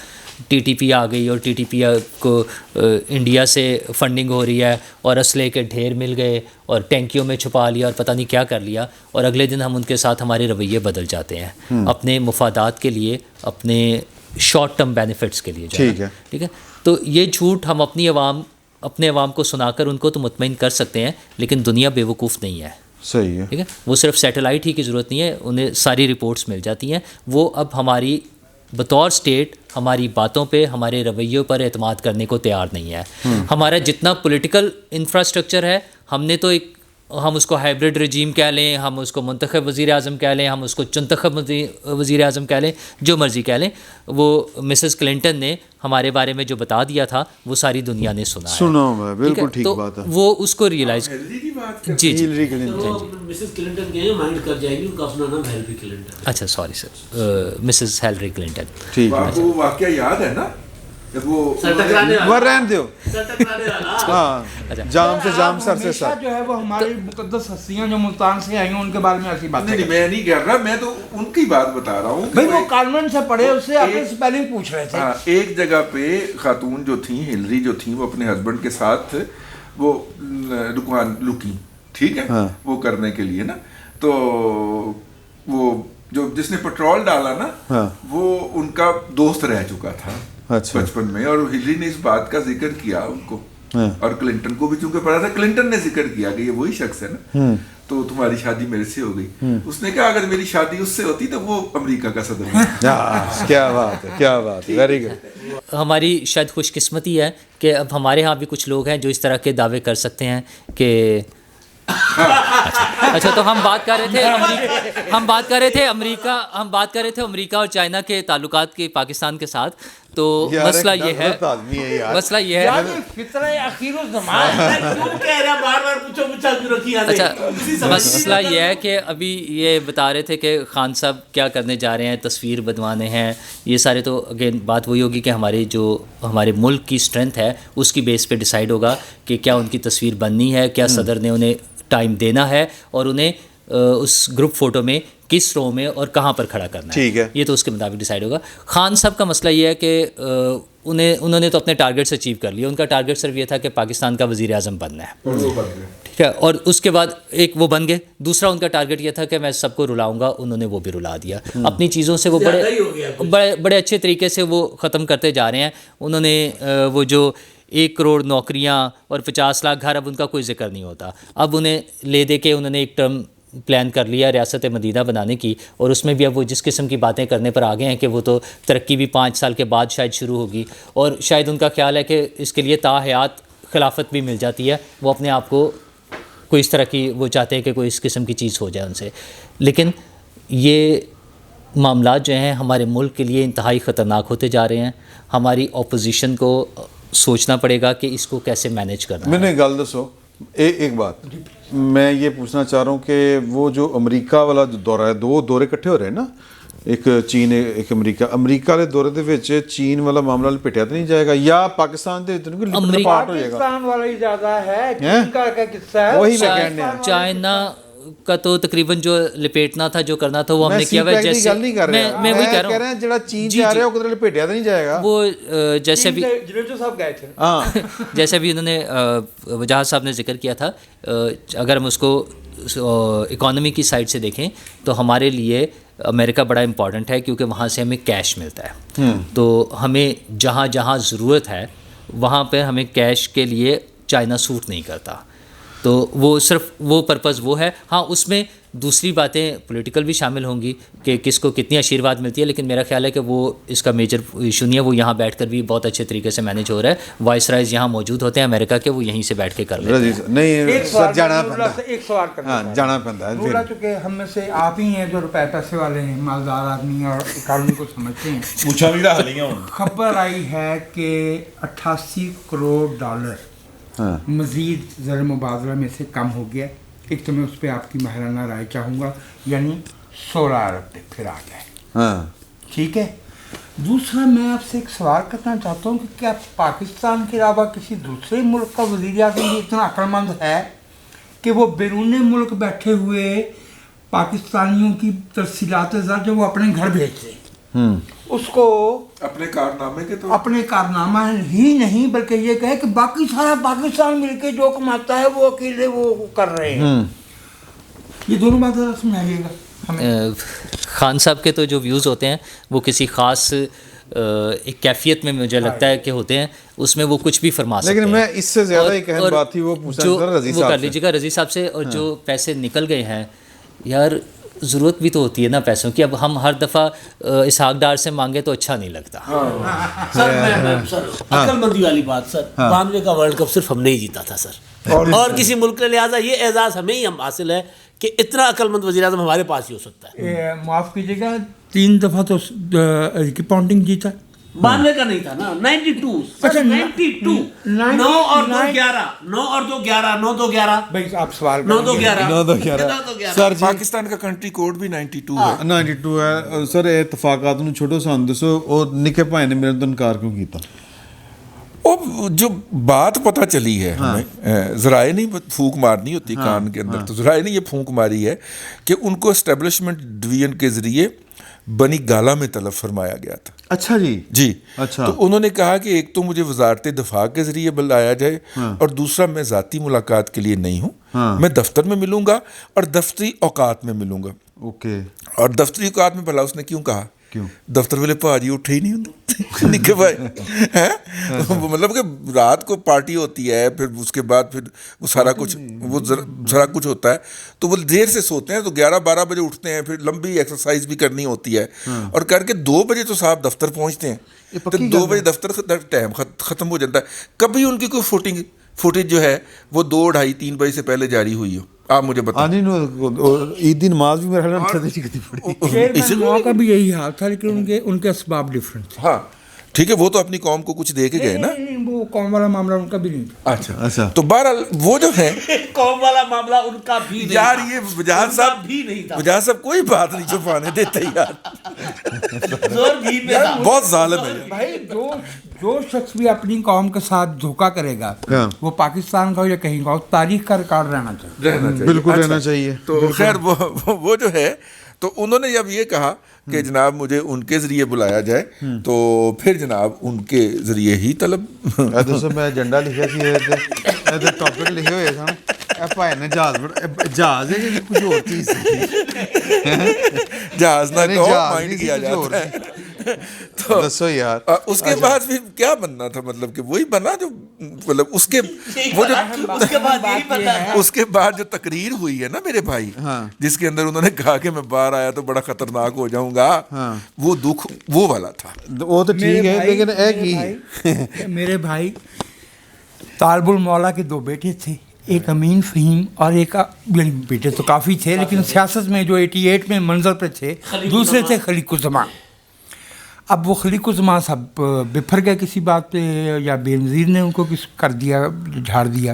ٹی ٹی پی آ گئی اور ٹی ٹی پی کو انڈیا سے فنڈنگ ہو رہی ہے اور اسلحے کے ڈھیر مل گئے اور ٹینکیوں میں چھپا لیا اور پتہ نہیں کیا کر لیا, اور اگلے دن ہم ان کے ساتھ ہمارے رویے بدل جاتے ہیں اپنے مفادات کے لیے, اپنے شارٹ ٹرم بینیفٹس کے لیے. ٹھیک ہے, تو یہ جھوٹ ہم اپنے عوام کو سنا کر ان کو تو مطمئن کر سکتے ہیں, لیکن دنیا بے وقوف نہیں ہے. صحیح ہے, ٹھیک ہے. وہ صرف سیٹلائٹ ہی کی ضرورت نہیں ہے, انہیں ساری رپورٹس مل جاتی ہیں. وہ اب ہماری بطور اسٹیٹ ہماری باتوں پہ, ہمارے رویوں پر اعتماد کرنے کو تیار نہیں ہے. ہمارا جتنا پولیٹیکل انفراسٹرکچر ہے, ہم اس کو ہائبرڈ رجیم کہہ لیں, ہم اس کو منتخب وزیر اعظم کہہ لیں, ہم اس کو چنتخب وزیر اعظم کہہ لیں, جو مرضی کہہ لیں, وہ مسز کلنٹن نے ہمارے بارے میں جو بتا دیا تھا وہ ساری دنیا نے سنا ہے. بالکل ٹھیک بات ہے. وہ اس کو ریئلائز جی مسز کلنٹن کے مائنڈ کر جائے گی, ان کا اپنا نام ہیلری کلنٹن. اچھا sorry sir, Mrs Hillary Clinton. ٹھیک ہے, آپ کو وہ واقعہ یاد ہے نا جب وہ رہن دیو, ہاں جام سے جام, سر سے سر, جو ہے وہ ہماری مقدس ہستیاں جو ملتان سے آئی ہیں ان کے بارے میں ایسی باتیں. نہیں میں نہیں کہہ رہا, میں تو ان کی بات بتا رہا ہوں. بھائی وہ کانوینٹ سے پڑھے, اس سے آپ سے پہلے ہی پوچھ رہے تھے. ایک جگہ پہ خاتون جو تھیں, ہلری جو تھیں, وہ اپنے ہسبینڈ کے ساتھ وہ لکی, ٹھیک ہے, وہ کرنے کے لیے نا, تو وہ جو جس نے پیٹرول ڈالا نا وہ ان کا دوست رہ چکا تھا بچپن میں, اور ہلری نے اس بات کا ذکر کیا ان کو, اور کلنٹن کو بھی چونکہ پڑھا تھا, کلنٹن نے ذکر کیا کہ یہ وہی شخص ہے نا, تو تمہاری شادی میرے سے ہو گئی. اس نے کہا اگر میری شادی اس سے ہوتی تو وہ امریکہ کا صدر ہوتا. کیا بات ہے, کیا بات ہے, ویری گڈ. ہماری شاید خوش قسمتی ہے کہ اب ہمارے ہاں بھی کچھ لوگ ہیں جو اس طرح کے دعوے کر سکتے ہیں کہ اچھا تو ہم بات کر رہے تھے امریکہ اور چائنا کے تعلقات کے پاکستان کے ساتھ. تو مسئلہ یہ ہے مسئلہ یہ ہے کہ ابھی یہ بتا رہے تھے کہ خان صاحب کیا کرنے جا رہے ہیں, تصویر بنوانے ہیں, یہ سارے تو اگین بات وہی ہوگی کہ ہمارے ملک کی اسٹرینتھ ہے اس کی بیس پہ ڈیسائیڈ ہوگا کہ کیا ان کی تصویر بننی ہے, کیا صدر نے انہیں ٹائم دینا ہے, اور انہیں اس گروپ فوٹو میں کس رو میں اور کہاں پر کھڑا کرنا ہے, یہ تو اس کے مطابق ڈیسائیڈ ہوگا. خان صاحب کا مسئلہ یہ ہے کہ انہوں نے تو اپنے ٹارگیٹس اچیو کر لیے. ان کا ٹارگیٹ صرف یہ تھا کہ پاکستان کا وزیر اعظم بننا ہے, ٹھیک ہے, اور اس کے بعد ایک وہ بن گئے. دوسرا ان کا ٹارگیٹ یہ تھا کہ میں سب کو رلاؤں گا, انہوں نے وہ بھی رلا دیا. اپنی چیزوں سے وہ بڑے اچھے طریقے سے وہ ختم کرتے جا رہے ہیں. انہوں نے وہ جو 1 کروڑ نوکریاں اور 50 لاکھ گھر, اب ان کا کوئی ذکر نہیں ہوتا. اب انہیں لے دے کے انہوں نے ایک ٹرم پلان کر لیا ریاست مدینہ بنانے کی, اور اس میں بھی اب وہ جس قسم کی باتیں کرنے پر آگے ہیں کہ وہ تو ترقی بھی 5 سال کے بعد شاید شروع ہوگی, اور شاید ان کا خیال ہے کہ اس کے لیے تاحیات خلافت بھی مل جاتی ہے. وہ اپنے آپ کو کوئی اس طرح کی وہ چاہتے ہیں کہ کوئی اس قسم کی چیز ہو جائے ان سے. لیکن یہ معاملات جو ہیں ہمارے ملک کے لیے انتہائی خطرناک ہوتے جا رہے ہیں. ہماری اپوزیشن کو سوچنا پڑے گا کہ اس کو کیسے مینیج کرنا ہے. میں نے گل دسو ایک بات میں یہ پوچھنا چاہ رہا ہوں کہ وہ جو امریکہ والا جو دورہ ہے, دو دورے اکٹھے ہو رہے ہیں نا, ایک چین ایک امریکہ والے دورے دے وچ چین والا معاملہ لپٹیا تو نہیں جائے گا, یا پاکستان دے لپٹنا پارٹ ہو جائے گا؟ پاکستان والا ہی زیادہ ہے, چین کا کیا قصہ ہے؟ وہی میں کہنے ہیں. چائنا کا تو تقریباً جو لپیٹنا تھا, جو کرنا تھا, وہ ہم نے کیا ہوا ہے. جیسے نہیں کر رہا, میں وہی کہہ رہا ہوں, جڑا چین سے آ رہا ہے وہ کدھر لپٹیا تو نہیں جائے گا. وہ جیسے بھی جنیٹو صاحب گئے تھے, جیسے بھی انہوں نے وجاہت صاحب نے ذکر کیا تھا, اگر ہم اس کو اکانومی کی سائڈ سے دیکھیں تو ہمارے لیے امریکہ بڑا امپورٹنٹ ہے, کیونکہ وہاں سے ہمیں کیش ملتا ہے. تو ہمیں جہاں جہاں ضرورت ہے وہاں پہ ہمیں کیش کے لیے چائنا سوٹ نہیں کرتا. تو وہ صرف وہ پرپز وہ ہے. ہاں اس میں دوسری باتیں پولیٹیکل بھی شامل ہوں گی کہ کس کو کتنی آشیرواد ملتی ہے, لیکن میرا خیال ہے کہ وہ اس کا میجر ایشو نہیں ہے. وہ یہاں بیٹھ کر بھی بہت اچھے طریقے سے مینیج ہو رہا ہے. وائس رائز یہاں موجود ہوتے ہیں امریکہ کے, وہ یہیں سے بیٹھ کے کر لیتے ہیں. نہیں سر, جانا پڑتا ہے, ایک سوال کرنا, ہاں جانا پڑتا ہے. بولا چونکہ ہم میں سے آپ ہی ہیں جو روپے پیسے والے ہیں, مالدار آدمی اور اکانومی کو سمجھتے ہیں. پوچھا بھی رہا لیاں خبر آئی ہے کہ 88 کروڑ ڈالر مزید زر مبادلہ میں سے کم ہو گیا. ایک تو میں اس پہ آپ کی ماہرانہ رائے چاہوں گا, یعنی 16 ارب پھر آ گئے. ہاں ٹھیک ہے. دوسرا میں آپ سے ایک سوال کرنا چاہتا ہوں کہ کیا پاکستان کے علاوہ کسی دوسرے ملک کا وزیر اعظم بھی اتنا عقلمند ہے کہ وہ بیرون ملک بیٹھے ہوئے پاکستانیوں کی ترسیلات زر جو وہ اپنے گھر بھیجتے اس کو اپنے کارنامے کے تو اپنے کارنامہ ہی نہیں بلکہ یہ کہے کہ باقی سارا پاکستان مل کے جو کماتا ہے وہ اکیلے وہ کر رہے ہیں. یہ دونوں باتیں سمجھائیے گا ہمیں. خان صاحب کے تو جو ویوز ہوتے ہیں وہ کسی خاص ایک کیفیت میں مجھے لگتا ہے کہ ہوتے ہیں, اس میں وہ کچھ بھی فرما سکتے ہیں. لیکن میں اس سے زیادہ ایک اہم بات تھی وہ پوچھنا چاہ رہا رضی وہ صاحب کر لیجیے گا رضی صاحب سے. اور جو پیسے نکل گئے ہیں یار, ضرورت بھی تو ہوتی ہے نا پیسوں کی. اب ہم ہر دفعہ اسحاق ڈار سے مانگے تو اچھا نہیں لگتا. سر میں سر عقل مندی والی بات سر, 92 کا ورلڈ کپ صرف ہم نے ہی جیتا تھا سر, اور کسی ملک نے, لہٰذا یہ اعزاز ہمیں ہی ہم حاصل ہے کہ اتنا عقل مند وزیر اعظم ہمارے پاس ہی ہو سکتا ہے. معاف کیجیے گا, 3 دفعہ تو پاؤنڈنگ جیتا. 92 کا نہیں تھا نا, 92. اچھا 92 9 اور 2 11 9 اور 2 11 9 2 11 بھائی آپ سوال 9 2 11 سر جی پاکستان کا کنٹری کوڈ بھی 92 ہے. 92 ہے سر. اتفاقات نو چھوڑو, سان دسو اور نکے بھائی نے میرے تو انکار کیوں کیتا؟ جو بات پتہ چلی ہے ہمیں, ذرائع نہیں پھونک مارنی ہوتی کان کے اندر, تو ذرائع نے یہ پھونک ماری ہے کہ ان کو اسٹیبلشمنٹ ڈویژن کے ذریعے بنی گالا میں طلب فرمایا گیا تھا. اچھا جی اچھا. تو انہوں نے کہا کہ ایک تو مجھے وزارت دفاع کے ذریعے بلایا جائے, اور دوسرا میں ذاتی ملاقات کے لیے نہیں ہوں, میں دفتر میں ملوں گا اور دفتری اوقات میں ملوں گا. اوکے. اور دفتری اوقات میں بھلا اس نے کیوں کہا؟ دفتر والے بھائی اٹھے ہی نہیں ہوتے نکے بھائی ہیں, مطلب کہ رات کو پارٹی ہوتی ہے, پھر اس کے بعد پھر وہ سارا کچھ ہوتا ہے, تو وہ دیر سے سوتے ہیں, تو 11-12 بجے اٹھتے ہیں, پھر لمبی ایکسرسائز بھی کرنی ہوتی ہے, اور کر کے 2 بجے تو صاحب دفتر پہنچتے ہیں, تو 2 بجے دفتر ٹائم ختم ہو جاتا ہے. کبھی ان کی کوئی فوٹیج جو ہے وہ 2-2:30-3 بجے سے پہلے جاری ہوئی ہو, آپ مجھے بتائیں. عید دی نماز بھی میرے خیال میں کا بھی یہی حال تھا, لیکن ان کے اسباب ڈفرینٹ تھے. ہاں ٹھیک ہے, وہ تو اپنی قوم کو کچھ دے کے گئے نا. وہ قوم والا معاملہ ان کا بھی نہیں تھا. اچھا. تو بہرحال وہ جو ہے قوم والا معاملہ ان کا بھی نہیں یار, تھا. یہ وجاہت صاحب بھی نہیں تھا. وجاہت صاحب کوئی بات نہیں چھپانے دیتے یار, زور بھی میں تھا. بہت ظالم ہے. بھائی جو شخص بھی اپنی قوم کے ساتھ دھوکہ کرے گا, وہ پاکستان کا یا کہیں کا, تاریخ کا ریکارڈ رہنا چاہیے. بالکل رہنا چاہیے. تو خیر وہ جو ہے, تو انہوں نے جب یہ کہا کہ جناب مجھے ان کے ذریعے بلایا جائے, تو پھر جناب ان کے ذریعے ہی طلب. دوستو میں ایجنڈا لکھا سی, ٹاپک لکھے ہوئے سن, بھائی نے جہاز ہے کہ کچھ اور چیز, جہاز نہ کہو مائنڈ کیا جاتا ہے. تو دسو یار اس کے بعد پھر کیا بننا تھا, مطلب کہ وہی بنا جو, مطلب اس کے بعد جو تقریر ہوئی ہے نا میرے بھائی, جس کے اندر انہوں نے کہا کہ میں باہر آیا تو بڑا خطرناک ہو جاؤں گا, وہ دکھ وہ والا تھا. وہ تو ٹھیک ہے, لیکن ایک میرے بھائی طالب المولا کے 2 بیٹے تھے, ایک امین فہیم اور ایک, بیٹے تو کافی تھے لیکن سیاست میں جو 88 میں منظر پہ تھے, دوسرے تھے خلیق الزمان. اب وہ خلیق الزمان صاحب بفر گئے کسی بات پہ, یا بے نظیر نے ان کو کر دیا, جھاڑ دیا.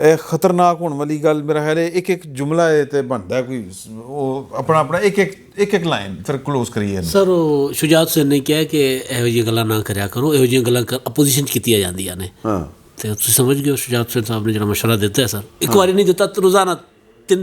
ਇਹ ਖਤਰਨਾਕ ਹੋਣ ਵਾਲੀ ਗੱਲ ਮੇਰਾ ਖਿਆਲ ਹੈ ਇੱਕ ਜੁਮਲਾ ਹੈ ਤੇ ਬਣਦਾ ਕੋਈ ਉਹ ਆਪਣਾ ਇੱਕ ਲਾਈਨ ਫਿਰ ਕਲੋਜ਼ ਕਰੀਏ। ਸਰ ਉਹ ਸ਼ੁਜਾਤ ਹੁਸੈਨ ਨੇ ਕਿਹਾ ਕਿ ਇਹੋ ਜਿਹੀਆਂ ਗੱਲਾਂ ਨਾ ਕਰਿਆ ਕਰੋ, ਇਹੋ ਜਿਹੀਆਂ ਗੱਲਾਂ ਅਪੋਜੀਸ਼ਨ 'ਚ ਕੀਤੀਆਂ ਜਾਂਦੀਆਂ ਨੇ। ਹਾਂ ਤੇ ਤੁਸੀਂ ਸਮਝ ਗਏ ਸ਼ੁਜਾਤ ਹੁਸੈਨ ਸਾਹਿਬ ਨੇ ਜਿਹੜਾ ਮਸ਼ਵਰਾ ਦਿੱਤਾ ਹੈ ਸਰ, ਇੱਕ ਵਾਰੀ ਨਹੀਂ ਦਿੱਤਾ, ਰੋਜ਼ਾਨਾ 3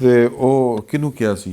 ਤੇ ਉਹ ਕਿਹਨੂੰ ਕਿਹਾ ਸੀ?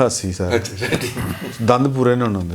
ਹਾਸੀ ਸਰ ਦੰਦ ਪੂਰੇ ਨਾ ਹੁੰਦੇ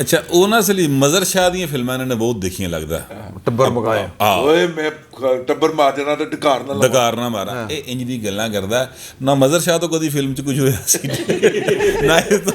ਅੱਛਾ ਉਹਨਾਂ ਅਸਲੀ ਮਜ਼ਰ ਸ਼ਾਹ ਦੀਆਂ ਫਿਲਮਾਂ ਇਹਨਾਂ ਨੇ ਬਹੁਤ ਦੇਖੀਆਂ ਲੱਗਦਾ। ਟੱਬਰ ਮਗਾਇਆ ਓਏ ਮੈਂ ਟੱਬਰ ਮਾਰ ਜਾਣਾ ਤੇ ਢਕਾਰ ਨਾ ਲਵਾਂ। ਡਕਾਰ ਨਾ ਮਾਰਾ, ਇਹ ਇੰਜ ਦੀ ਗੱਲਾਂ ਕਰਦਾ ਨਾ। ਮਜ਼ਰ ਸ਼ਾਹ ਤੋਂ ਕਦੀ ਫਿਲਮ 'ਚ ਕੁਝ ਹੋਇਆ ਸੀ ਨਾ ਇਹ ਤੋਂ